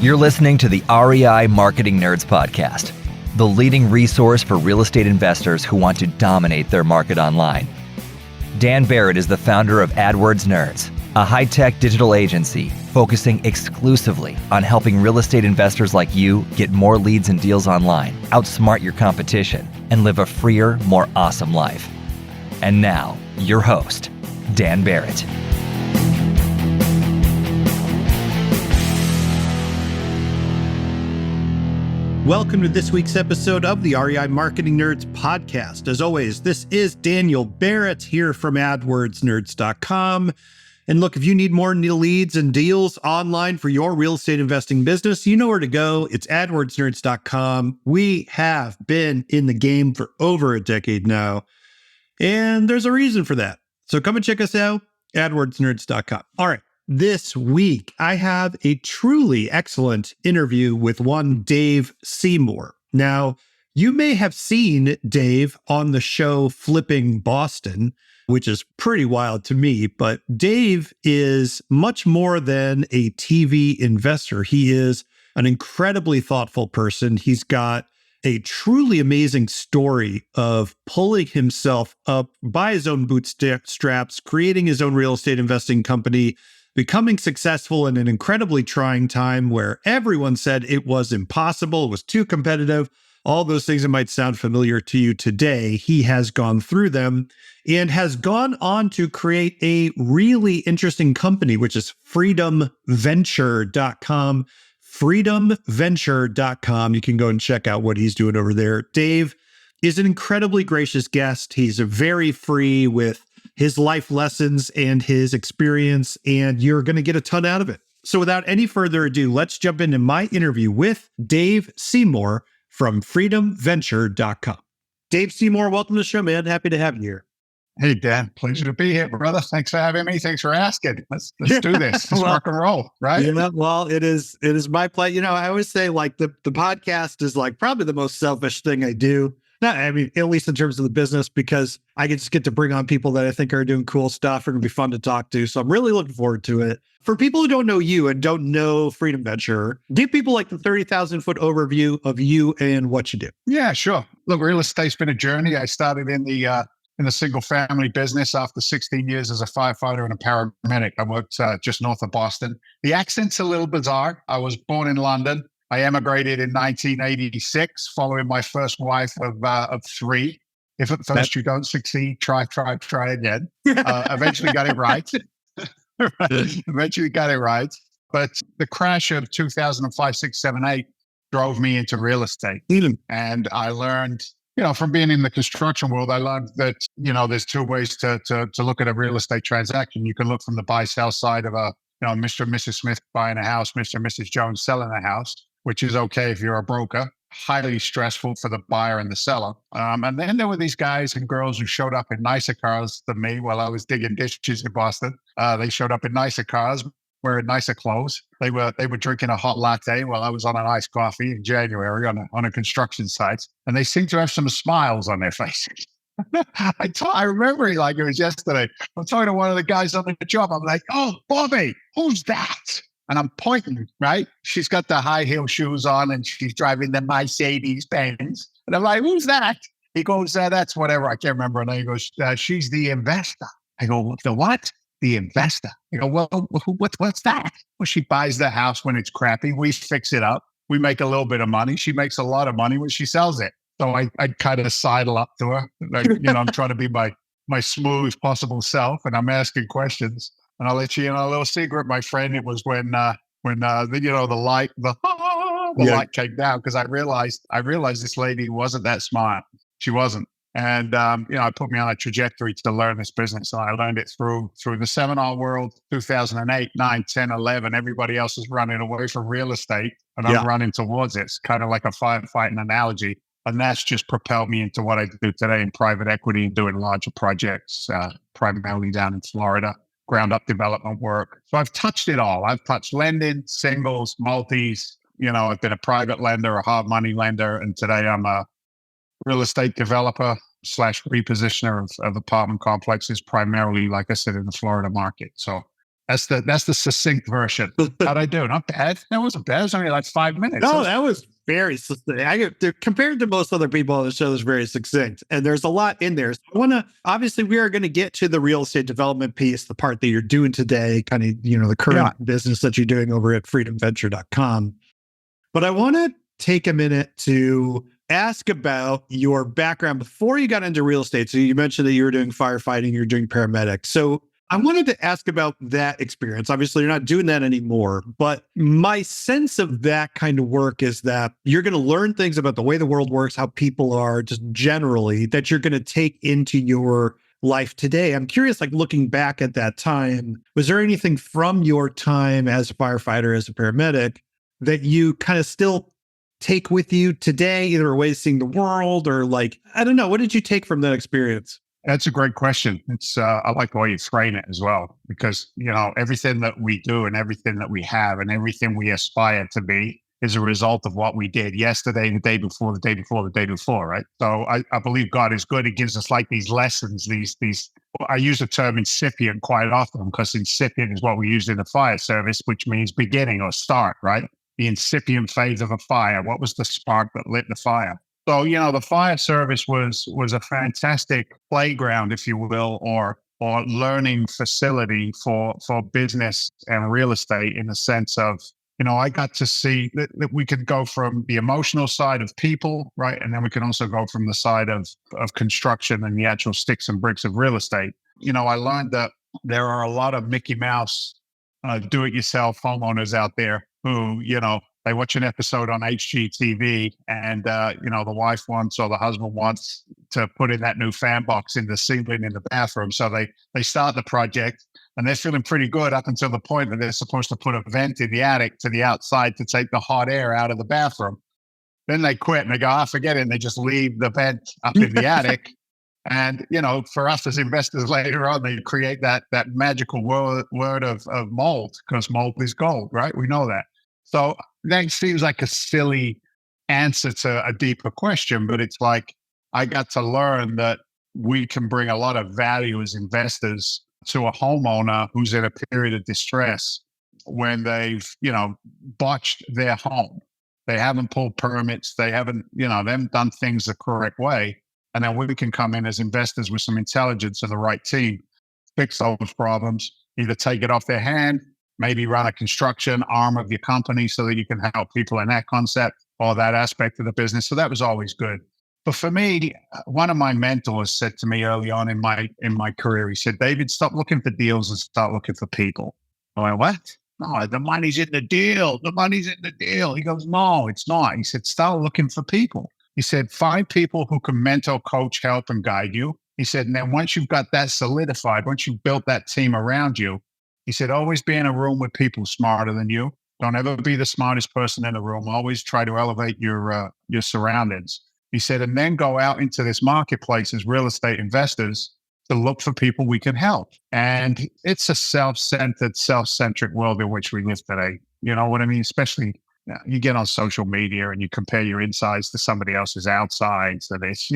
You're listening to the REI Marketing Nerds Podcast, the leading resource for real estate investors who want to dominate their market online. Dan Barrett is the founder of AdWords Nerds, a high-tech digital agency focusing exclusively on helping real estate investors like you get more leads and deals online, outsmart your competition, and live a freer, more awesome life. And now, your host, Dan Barrett. Welcome to this week's episode of the REI Marketing Nerds Podcast. As always, this is Daniel Barrett here from AdWordsNerds.com. And look, if you need more leads and deals online for your real estate investing business, you know where to go. It's AdWordsNerds.com. We have been in the game for over a decade now, and there's a reason for that. So come and check us out, AdWordsNerds.com. All right. This week, I have a truly excellent interview with one Dave Seymour. Now, you may have seen Dave on the show Flipping Boston, which is pretty wild to me, but Dave is much more than a TV investor. He is an incredibly thoughtful person. He's got a truly amazing story of pulling himself up by his own bootstraps, creating his own real estate investing company, becoming successful in an incredibly trying time where everyone said it was impossible, it was too competitive, all those things that might sound familiar to you today. He has gone through them and has gone on to create a really interesting company, which is freedomventure.com. freedomventure.com. You can go and check out what he's doing over there. Dave is an incredibly gracious guest. He's very free with his life lessons and his experience, and you're going to get a ton out of it. So without any further ado, let's jump into my interview with Dave Seymour from freedomventure.com. Dave Seymour, welcome to the show, man. Happy to have you here. Hey, Dan. Pleasure to be here, brother. Thanks for having me. Thanks for asking. Let's do this. Let's rock and roll, right? Yeah, well, it is my pleasure. You know, I always say like the podcast is like probably the most selfish thing I do. No, I mean, at least in terms of the business, because I just get to bring on people that I think are doing cool stuff and it'll be fun to talk to. So I'm really looking forward to it. For people who don't know you and don't know Freedom Venture, give people like the 30,000 foot overview of you and what you do. Yeah, sure. Look, real estate's been a journey. I started in the single family business after 16 years as a firefighter and a paramedic. I worked just north of Boston. The accent's a little bizarre. I was born in London. I emigrated in 1986, following my first wife of three. If at first you don't succeed, try again. Eventually got it right. Eventually got it right. But the crash of 2005, 6, 7, 8 drove me into real estate. And I learned, from being in the construction world, I learned that, there's two ways to look at a real estate transaction. You can look from the buy-sell side of Mr. and Mrs. Smith buying a house, Mr. and Mrs. Jones selling a house, which is okay if you're a broker, highly stressful for the buyer and the seller. And then there were these guys and girls who showed up in nicer cars than me while I was digging ditches in Boston. They showed up in nicer cars, wearing nicer clothes. They were drinking a hot latte while I was on an iced coffee in January on a construction site. And they seemed to have some smiles on their faces. I remember it like it was yesterday. I'm talking to one of the guys on the job. I'm like, "Oh, Bobby, who's that?" And I'm pointing, right? She's got the high heel shoes on and she's driving the Mercedes Benz. And I'm like, "Who's that?" He goes, "That's whatever. I can't remember." And he goes, "She's the investor." I go, "The what?" "The investor." I go, "Well, what's that?" "Well, she buys the house when it's crappy. We fix it up. We make a little bit of money. She makes a lot of money when she sells it." So I kind of sidle up to her. Like, I'm trying to be my smooth possible self, and I'm asking questions. And I'll let you in on a little secret, my friend. It was when the light light came down, because I realized this lady wasn't that smart. She wasn't. And it put me on a trajectory to learn this business. And I learned it through the seminar world, 2008, 9, 10, 11. Everybody else is running away from real estate, and I'm running towards it. It's kind of like a firefighting analogy. And that's just propelled me into what I do today in private equity and doing larger projects, primarily down in Florida. Ground up development work. So I've touched it all. I've touched lending, singles, multis. I've been a private lender, a hard money lender, and today I'm a real estate developer / repositioner of apartment complexes, primarily, like I said, in the Florida market. So That's the succinct version. How'd I do? Not bad. That wasn't bad. It was only like 5 minutes. No, that was very succinct. Compared to most other people on the show, is very succinct. And there's a lot in there. So obviously, we are going to get to the real estate development piece, the part that you're doing today, kind of, the current business that you're doing over at freedomventure.com. But I want to take a minute to ask about your background before you got into real estate. So you mentioned that you were doing firefighting, you're doing paramedics. So I wanted to ask about that experience. Obviously, you're not doing that anymore, but my sense of that kind of work is that you're going to learn things about the way the world works, how people are just generally, that you're going to take into your life today. I'm curious, like looking back at that time, was there anything from your time as a firefighter, as a paramedic, that you kind of still take with you today, either a way of seeing the world or like, I don't know, what did you take from that experience? That's a great question. It's I like the way you frame it as well, because everything that we do and everything that we have and everything we aspire to be is a result of what we did yesterday, the day before, the day before, the day before, right? So I believe God is good. He gives us like these lessons, these. I use the term incipient quite often because incipient is what we use in the fire service, which means beginning or start, right? The incipient phase of a fire. What was the spark that lit the fire? So, the fire service was a fantastic playground, if you will, or learning facility for business and real estate, in the sense of, I got to see that we could go from the emotional side of people, right? And then we can also go from the side of construction and the actual sticks and bricks of real estate. I learned that there are a lot of Mickey Mouse do-it-yourself homeowners out there who, they watch an episode on HGTV and, the wife wants or the husband wants to put in that new fan box in the ceiling in the bathroom. So they start the project and they're feeling pretty good up until the point that they're supposed to put a vent in the attic to the outside to take the hot air out of the bathroom. Then they quit and they go, forget it. And they just leave the vent up in the attic. And, for us as investors later on, they create that magical word of mold, because mold is gold, right? We know that. So that seems like a silly answer to a deeper question, but it's like I got to learn that we can bring a lot of value as investors to a homeowner who's in a period of distress when they've, botched their home. They haven't pulled permits. They haven't done things the correct way. And then we can come in as investors with some intelligence and the right team, fix those problems, either take it off their hand, maybe run a construction arm of your company so that you can help people in that concept or that aspect of the business. So that was always good. But for me, one of my mentors said to me early on in my career, he said, David, stop looking for deals and start looking for people. I went, what? No, the money's in the deal. The money's in the deal. He goes, no, it's not. He said, start looking for people. He said, find people who can mentor, coach, help, and guide you. He said, and then once you've got that solidified, once you've built that team around you, he said, always be in a room with people smarter than you. Don't ever be the smartest person in the room. Always try to elevate your surroundings. He said, and then go out into this marketplace as real estate investors to look for people we can help. And it's a self-centric world in which we live today. You know what I mean? Especially you get on social media and you compare your insides to somebody else's outsides, and it's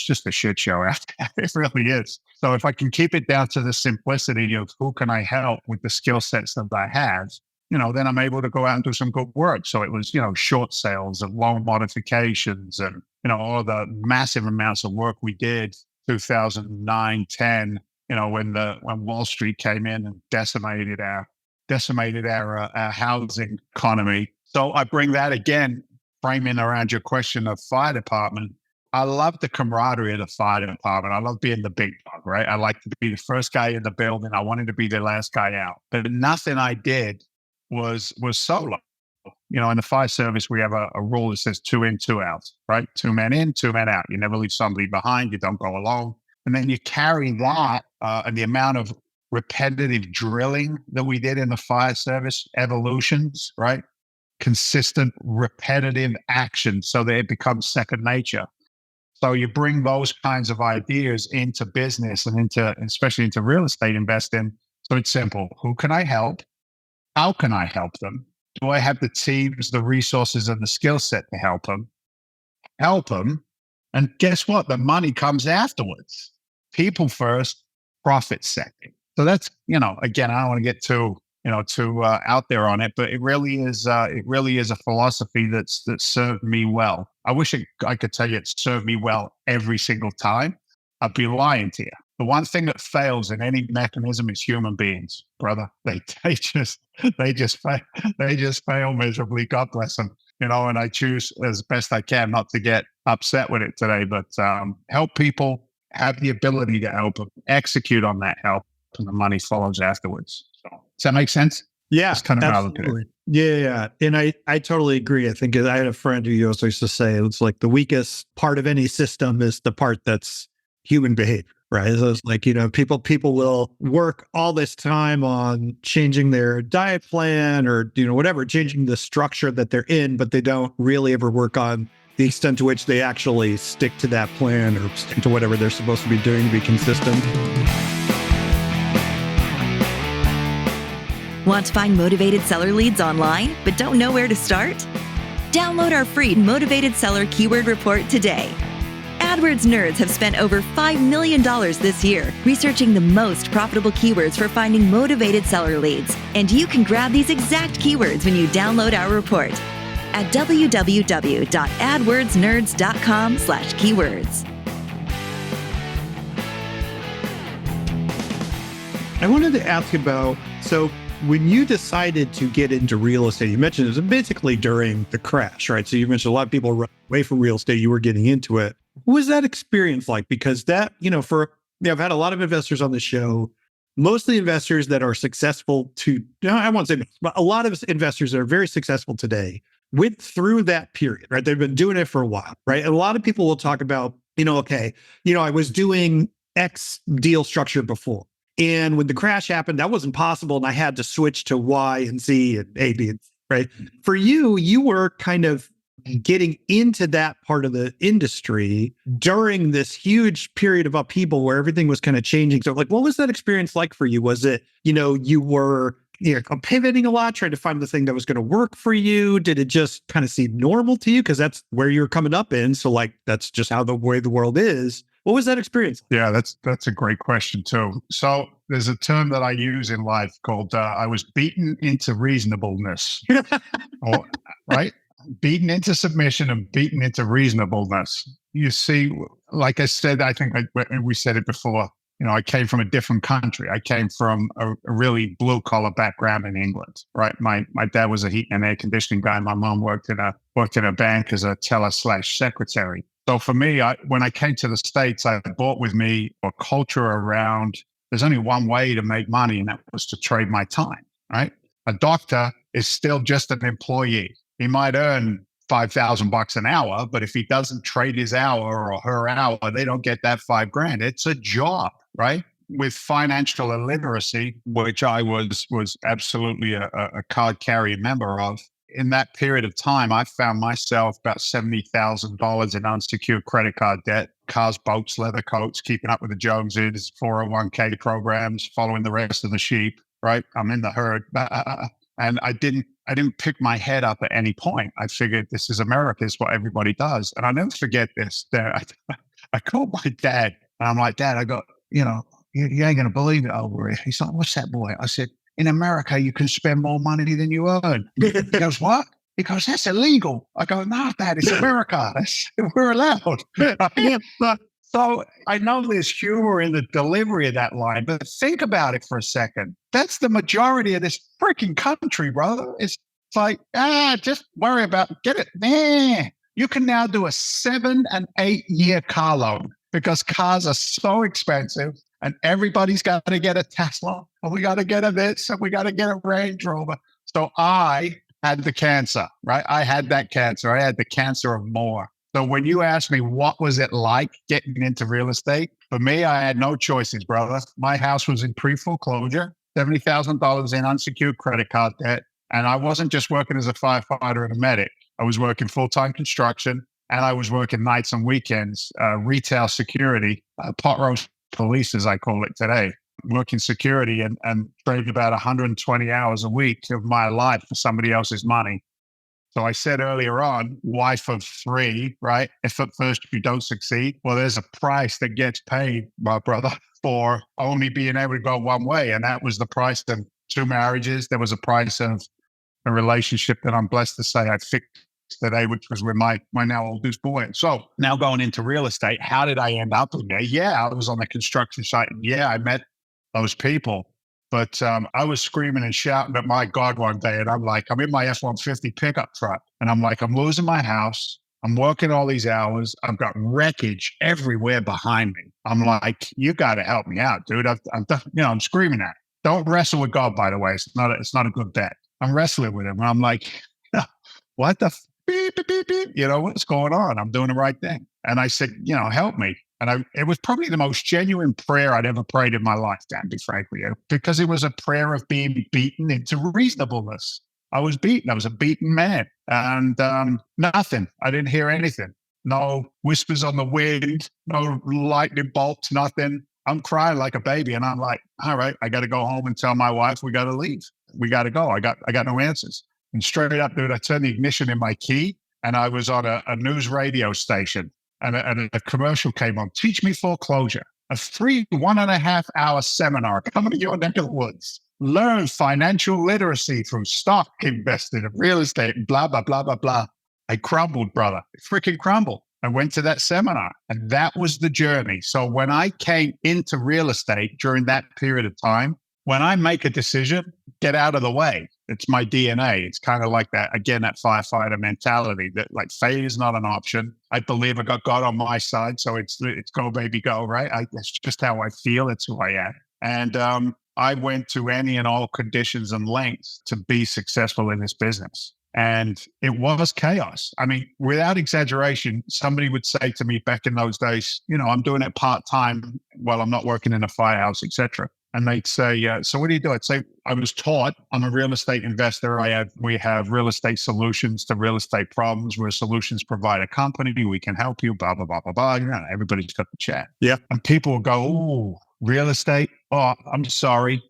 just a shit show out there. It really is. So if I can keep it down to the simplicity of who can I help with the skill sets that I have, then I'm able to go out and do some good work. So it was, short sales and loan modifications and, all the massive amounts of work we did 2009, 10, when Wall Street came in and decimated our housing economy. So I bring that again, framing around your question of fire department. I love the camaraderie of the fire department. I love being the big dog, right? I like to be the first guy in the building. I wanted to be the last guy out. But nothing I did was solo. In the fire service, we have a rule that says 2 in, 2 out, right? 2 men in, 2 men out. You never leave somebody behind. You don't go alone. And then you carry that and the amount of repetitive drilling that we did in the fire service, evolutions, right? Consistent, repetitive action so that it becomes second nature. So you bring those kinds of ideas into business and especially into real estate investing. So it's simple. Who can I help? How can I help them? Do I have the teams, the resources, and the skill set to help them? Help them. And guess what? The money comes afterwards. People first, profit second. So that's, again, I don't want to get too out there on it, but it really is a philosophy that served me well. I wish I could tell you it served me well every single time. I'd be lying to you. The one thing that fails in any mechanism is human beings, brother. They just fail miserably. God bless them. And I choose as best I can not to get upset with it today, but help people, have the ability to help them, execute on that help, and the money follows afterwards. So, does that make sense? Yeah, that's kind of absolutely. how I look at it. Yeah. And I totally agree. I think I had a friend who also used to say it's like the weakest part of any system is the part that's human behavior. Right. So it's like, people will work all this time on changing their diet plan or, whatever, changing the structure that they're in, but they don't really ever work on the extent to which they actually stick to that plan or stick to whatever they're supposed to be doing to be consistent. Want to find motivated seller leads online, but don't know where to start? Download our free Motivated Seller Keyword Report today. AdWords nerds have spent over $5 million this year researching the most profitable keywords for finding motivated seller leads. And you can grab these exact keywords when you download our report at www.adwordsnerds.com/keywords. I wanted to ask about, so when you decided to get into real estate, you mentioned it was basically during the crash, right? So you mentioned a lot of people run away from real estate, you were getting into it. What was that experience like? Because that, I've had a lot of investors on the show, mostly investors that are successful I won't say, but a lot of investors that are very successful today went through that period, right? They've been doing it for a while, right? And a lot of people will talk about, I was doing X deal structure before. And when the crash happened, that wasn't possible. And I had to switch to Y and Z and A, B, and C, right? For you were kind of getting into that part of the industry during this huge period of upheaval where everything was kind of changing. So what was that experience like for you? Was it, you were pivoting a lot, trying to find the thing that was going to work for you? Did it just kind of seem normal to you? Because that's where you're coming up in. So that's just how the way the world is. What was that experience? Yeah, that's a great question too. So there's a term that I use in life called I was beaten into reasonableness. Right? Beaten into submission and beaten into reasonableness. You see, like I said, I think we said it before, I came from a different country. I came from a really blue collar background in England, right? My dad was a heat and air conditioning guy. My mom worked in a bank as a teller/secretary. So for me, when I came to the States, I brought with me a culture around there's only one way to make money, and that was to trade my time, right? A doctor is still just an employee. He might earn $5,000 an hour, but if he doesn't trade his hour or her hour, they don't get that $5,000. It's a job, right? With financial illiteracy, which I was absolutely a card carrying member of, in that period of time, I found myself about $70,000 in unsecured credit card debt, cars, boats, leather coats, keeping up with the Joneses, 401k programs, following the rest of the sheep, right? I'm in the herd. And I didn't pick my head up at any point. I figured this is America, it's what everybody does. And I'll never forget this. I called my dad and I'm like, Dad, I got, you ain't going to believe it over here. He's like, what's that, boy? I said, in America, you can spend more money than you earn. He goes, what? He goes, that's illegal. I go, no, Dad, it's America. We're allowed. So I know there's humor in the delivery of that line, but think about it for a second. That's the majority of this freaking country, brother. It's like, just worry about, get it. Nah. You can now do a 7 and 8 year car loan because cars are so expensive and everybody's got to get a Tesla and we got to get a this and we got to get a Range Rover. So I had the cancer, right? I had that cancer. I had the cancer of more. So when you ask me what was it like getting into real estate, for me, I had no choices, brother. My house was in pre-foreclosure, $70,000 in unsecured credit card debt. And I wasn't just working as a firefighter and a medic. I was working full-time construction and I was working nights and weekends, retail security, pot roast police, as I call it today, working security and trading about 120 hours a week of my life for somebody else's money. So I said earlier on, wife of 3, right? If at first you don't succeed, well, there's a price that gets paid, my brother, for only being able to go one way. And that was the price of 2 marriages. There was a price of a relationship that I'm blessed to say I fixed today, which was with my now oldest boy. So now going into real estate, how did I end up in there? Yeah, I was on the construction site. And yeah, I met those people. But I was screaming and shouting at my God one day. And I'm like, I'm in my F-150 pickup truck. And I'm like, I'm losing my house. I'm working all these hours. I've got wreckage everywhere behind me. I'm like, you got to help me out, dude. I'm screaming at it. Don't wrestle with God, by the way. It's not a good bet. I'm wrestling with him. And I'm like, what the beep, beep, beep, beep. What's going on? I'm doing the right thing. And I said, help me. And it was probably the most genuine prayer I'd ever prayed in my life, Dan, to be frank with you, because it was a prayer of being beaten into reasonableness. I was beaten. I was a beaten man. And nothing. I didn't hear anything. No whispers on the wind, no lightning bolts, nothing. I'm crying like a baby. And I'm like, all right, I got to go home and tell my wife we got to leave. We got to go. I got no answers. And straight up, dude, I turned the ignition in my key and I was on a news radio station. And a commercial came on, Teach Me Foreclosure, a free 1.5-hour seminar coming to your neck of the woods. Learn financial literacy through stock investing and real estate and blah, blah, blah, blah, blah. I crumbled, brother. I freaking crumbled. I went to that seminar and that was the journey. So when I came into real estate during that period of time, when I make a decision, get out of the way. It's my DNA. It's kind of like that, again, that firefighter mentality that like failure is not an option. I believe I got God on my side. So it's go, baby, go, right? That's just how I feel. It's who I am. And I went to any and all conditions and lengths to be successful in this business. And it was chaos. I mean, without exaggeration, somebody would say to me back in those days, I'm doing it part-time while I'm not working in a firehouse, et cetera. And they'd say, so what do you do? I'd say, I was taught I'm a real estate investor. We have real estate solutions to real estate problems. We're a solutions provider company. We can help you, blah, blah, blah, blah, blah. Everybody's got the chat. Yeah. And people will go, oh, real estate? Oh, I'm sorry.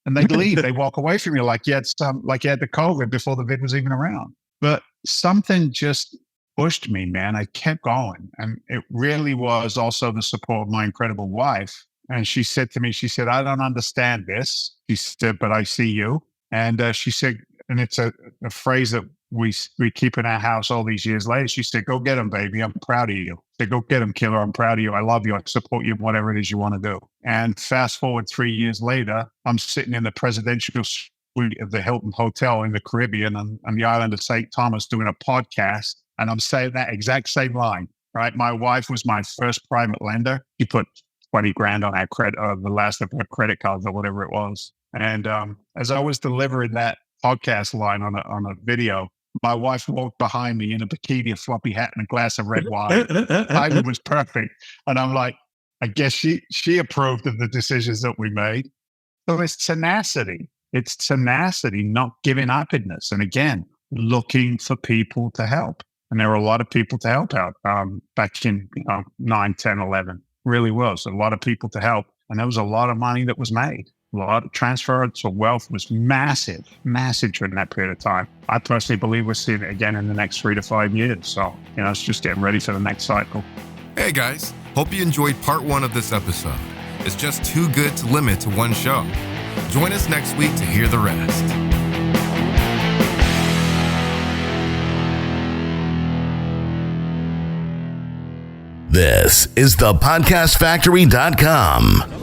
And they'd leave. They walk away from you like you had the COVID before the vid was even around. But something just pushed me, man. I kept going. And it really was also the support of my incredible wife. And she said to me, I don't understand this. She said, but I see you. And she said, and it's a phrase that we keep in our house all these years later. She said, go get him, baby. I'm proud of you. I said, go get him, killer. I'm proud of you. I love you. I support you, whatever it is you want to do. And fast forward 3 years later, I'm sitting in the presidential suite of the Hilton Hotel in the Caribbean on the island of St. Thomas doing a podcast. And I'm saying that exact same line, right? My wife was my first private lender. She put 20 grand on our credit, the last of her credit cards or whatever it was. And as I was delivering that podcast line on a video, my wife walked behind me in a bikini, a floppy hat, and a glass of red wine. Timing was perfect. And I'm like, I guess she approved of the decisions that we made. So it's tenacity. It's tenacity, not giving upness. And again, looking for people to help. And there were a lot of people to help out back in 9, 10, 11. Really was a lot of people to help. And there was a lot of money that was made. A lot of transference of wealth was massive during that period of time. I personally believe we're seeing it again in the next 3 to 5 years. So, it's just getting ready for the next cycle. Hey guys, hope you enjoyed part 1 of this episode. It's just too good to limit to one show. Join us next week to hear the rest. This is thepodcastfactory.com.